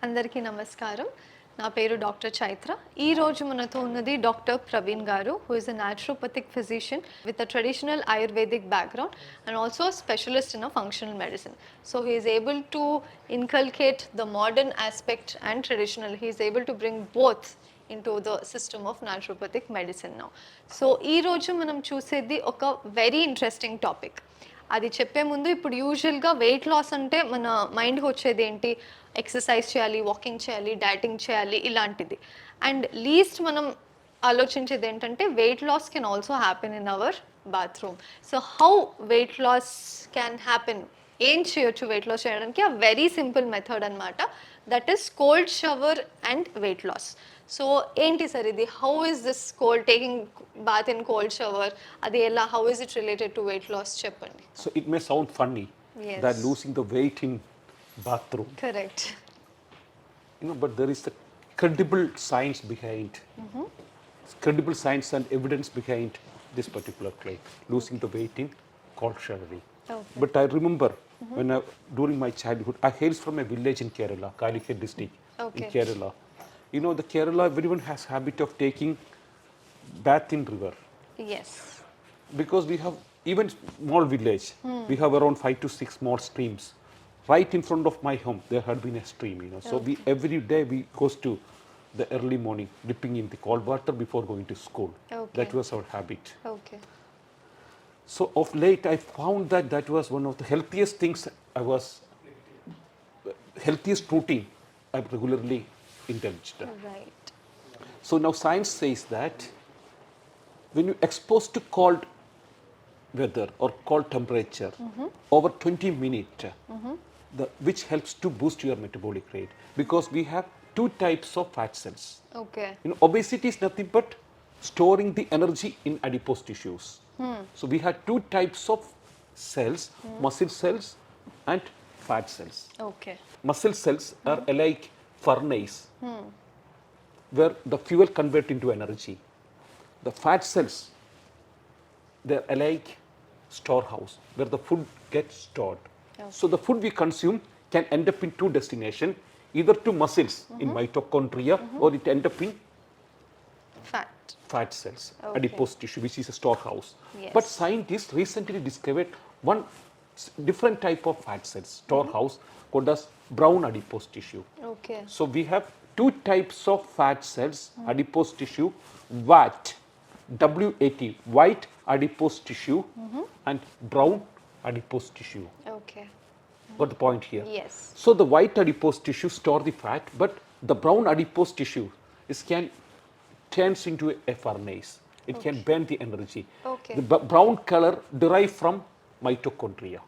అందరికీ నమస్కారం. నా పేరు డాక్టర్ చైత్ర. ఈ రోజు మనతో ఉన్నది డాక్టర్ ప్రవీణ్ గారు, who is a naturopathic physician with a traditional Ayurvedic background and also a specialist in a functional medicine. So he is able to inculcate the modern aspect and traditional. He is able to bring both into the system of naturopathic medicine now. So ఈ రోజు మనం చూసేది ఒక very interesting topic. అది చెప్పే ముందు ఇప్పుడు యూజువల్గా వెయిట్ లాస్ అంటే మన మైండ్కి వచ్చేది ఏంటి, ఎక్సర్సైజ్ చేయాలి, వాకింగ్ చేయాలి, డైటింగ్ చేయాలి, ఇలాంటిది. అండ్ లీస్ట్ మనం ఆలోచించేది ఏంటంటే weight loss can also happen in our bathroom. So how weight loss can happen, ఏం చేయొచ్చు వెయిట్ లాస్ చేయడానికి? ఆ వెరీ సింపుల్ మెథడ్ అనమాట. That is cold shower and weight loss. So ఏంటి సార్ ఇది, how is this cold taking bath in cold shower, adi ella how is it related to weight loss cheppandi? So it may sound funny, yes, that losing the weight in bathroom, correct, but there is a credible science behind, credible science and evidence behind this particular claim, losing the weight in cold showering. Okay. But I remember when during my childhood, I hails from a village in Kerala, Kalikhet district, okay, in Kerala. The Kerala, everyone has habit of taking bath in river. Yes, Because we have even small village, we have around 5 to 6 small streams. Right in front of my home, there had been a stream, So okay, we every day we goes to the early morning, dipping in the cold water before going to school. okay, That was our habit. okay, So of late, I found that that was one of the healthiest things healthiest routine I regularly indulged. right, So now science says that when you expose to cold weather or cold temperature over 20 minutes, which helps to boost your metabolic rate, because we have two types of fat cells. okay, Obesity is nothing but storing the energy in adipose tissues. So we have two types of cells, muscle cells and fat cells. okay, Muscle cells are like furnace, where the fuel convert into energy. The fat cells, they're like storehouse, where the food gets stored. Okay. So the food we consume can end up in two destinations, either to muscles in mitochondria, or it end up in fat cells, Okay. adipose tissue, which is a storehouse. Yes. But scientists recently discovered one different type of fat cells, storehouse, called as brown adipose tissue. okay, So we have two types of fat cells, adipose tissue, WAT, WAT, white adipose tissue, and brown adipose tissue. okay, Got the point here? yes, So the white adipose tissue store the fat, but the brown adipose tissue turns into a furnace. It can burn the energy. okay, The brown color derived from mitochondria.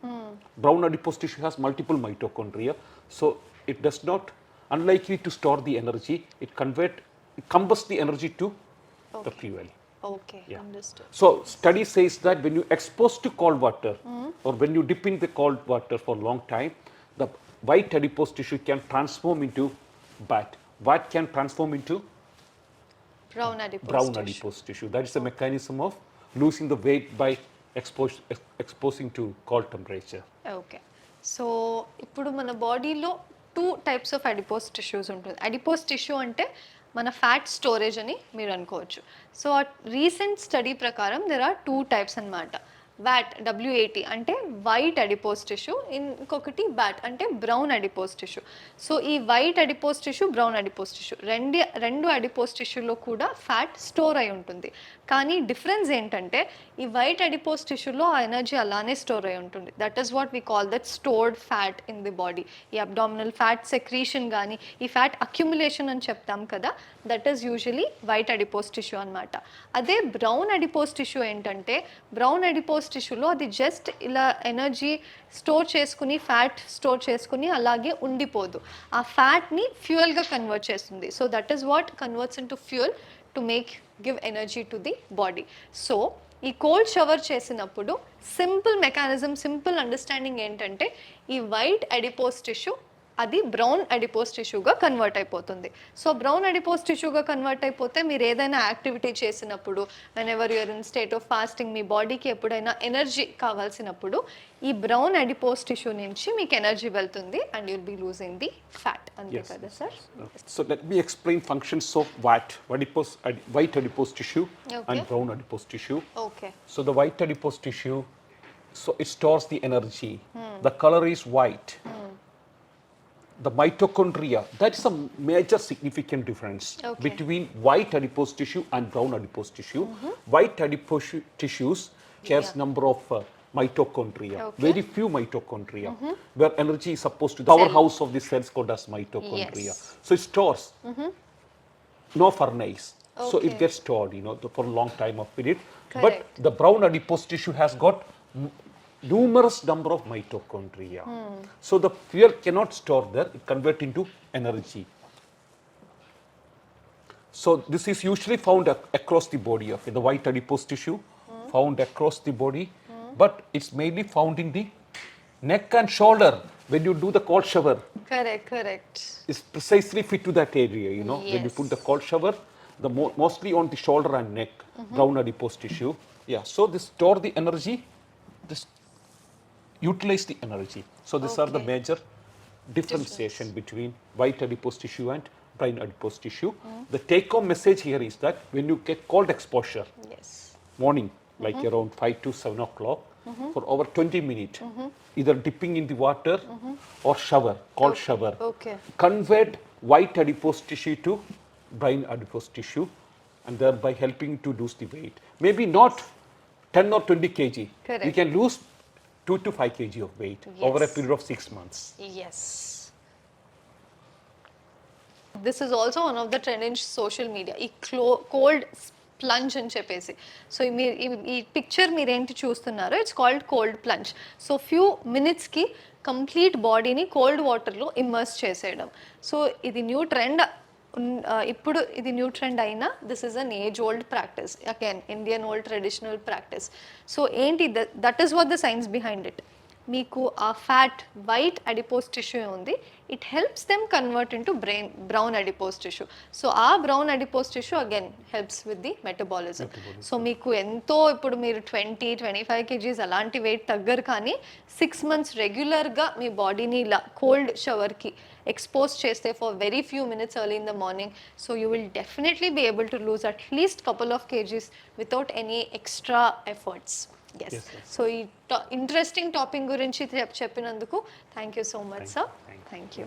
Brown adipose tissue has multiple mitochondria, so it does not, unlikely to store the energy, it converts the energy to the fuel. okay, Yeah. understood, So study says that when you expose to cold water or when you dip in the cold water for a long time, the white adipose tissue can transform into fat. Fat can transform into brown adipose brown tissue. adipose tissue. That is the mechanism of losing the weight by exposing to cold temperature. Okay, so ఇప్పుడు మన బాడీలో two types of adipose tissues ఉంటుంది. Adipose tissue అంటే మన fat storage అని మీరు అనుకోవచ్చు. So recent study ప్రకారం దెర్ ఆర్ టూ టైప్స్ అనమాట. వ్యాట్, డబ్ల్యూఏటి అంటే వైట్ అడిపోస్ టిష్యూ, ఇంకొకటి బ్యాట్ అంటే బ్రౌన్ అడిపోస్ టిష్యూ. సో ఈ white adipose tissue, brown adipose tissue రెండు అడిపోస్ టిష్యూలో కూడా ఫ్యాట్ స్టోర్ అయి ఉంటుంది. కానీ డిఫరెన్స్ ఏంటంటే ఈ వైట్ అడిపోస్ టిష్యూలో ఆ ఎనర్జీ అలానే స్టోర్ అయి ఉంటుంది. That is what we call that stored fat in the body. ఈ అబ్డామినల్ ఫ్యాట్ సెక్రీషన్ కానీ ఈ ఫ్యాట్ అక్యుములేషన్ అని చెప్తాం కదా, that is usually white adipose tissue అనమాట. అదే బ్రౌన్ అడిపోస్ టిష్యూ ఏంటంటే బ్రౌన్ అడిపోస్ టిష్యూలో అది జస్ట్ ఇలా ఎనర్జీ స్టోర్ చేసుకుని, ఫ్యాట్ స్టోర్ చేసుకుని అలాగే ఉండిపోదు. ఆ ఫ్యాట్ని ఫ్యూయల్గా కన్వర్ట్ చేస్తుంది. So that is what converts in to fuel to give energy to the body. So ఈ కోల్డ్ షవర్ చేసినప్పుడు సింపుల్ మెకానిజం, సింపుల్ అండర్స్టాండింగ్ ఏంటంటే ఈ వైట్ అడిపోస్ టిష్యూ అది బ్రౌన్ అడిపోస్ టిష్యూగా కన్వర్ట్ అయిపోతుంది. సో బ్రౌన్ అడిపోస్ టిష్యూగా convert అయిపోతే మీరు ఏదైనా యాక్టివిటీ చేసినప్పుడు, whenever you're in state of fasting, మీ బాడీకి ఎప్పుడైనా ఎనర్జీ కావాల్సినప్పుడు ఈ బ్రౌన్ అడిపోస్ టిష్యూ నుంచి మీకు ఎనర్జీ వెళ్తుంది and you'll be losing the fat అంతే Yes, కదా yes, sir? yes. So let me explain functions of white adipose tissue Okay. and brown adipose tissue. Okay. So the white adipose tissue, so it stores the energy. The color is white. The mitochondria, that is a major significant difference Okay. between white adipose tissue and brown adipose tissue. White adipose tissues has Yeah. number of mitochondria, Okay. very few mitochondria, where energy is supposed to, the powerhouse of the cells called as mitochondria. Yes. So it stores, no furnace. So it Okay. gets stored, for a long time of period. Correct. But the brown adipose tissue has got numerous number of mitochondria. So the fuel cannot store there, it convert into energy. So this is usually found across the body of the white adipose tissue, found across the body, but it's mainly found in the neck and shoulder. When you do the cold shower, correct. it's precisely fit to that area, when you put the Yes. cold shower, mostly on the shoulder and neck, brown adipose tissue. Yeah, so this store the energy, this utilize the energy. So these are the Okay. major differentiation between white adipose tissue and brown adipose tissue. The take-home message here is that when you get cold exposure, yes. morning, like around 5 to 7 o'clock, for over 20 minutes, either dipping in the water or shower, cold shower, okay. convert white adipose tissue to brown adipose tissue, and thereby helping to lose the weight. Maybe not 10 or 20 kg. Correct. You can lose 2 to 5 kg of weight over a Yes. period of 6 months. Yes. This is also one of the trend in social media, ఈ cold plunge అని చెప్పేసి. So మీరు ఈ picture మీరేంటి చూస్తున్నారో it's called cold plunge. So few మినిట్స్కి complete బాడీని cold వాటర్లో ఇమ్మర్స్ చేసేయడం. సో ఇది న్యూ ట్రెండ్. ఇప్పుడు ఇది న్యూ ట్రెండ్ అయినా this is an age old practice, again Indian old traditional practice. So ఏంటి that is what the science behind it. మీకు ఆ ఫ్యాట్ వైట్ అడిపోస్ టిష్యూ ఉంది, it helps them convert into brown adipose tissue. So ఆ brown adipose tissue again helps with the metabolism. So మీకు ఎంతో ఇప్పుడు మీరు 20-25 kgs అలాంటి వెయిట్ తగ్గరు, కానీ 6 months రెగ్యులర్గా మీ బాడీని ఇలా కోల్డ్ షవర్కి ఎక్స్పోజ్ చేస్తే for very few minutes early in the morning, so you will definitely be able to lose at least couple of kgs without any extra efforts. Yes. So ఈ interesting topic గురించి చెప్పినందుకు thank you so much sir. Thank you.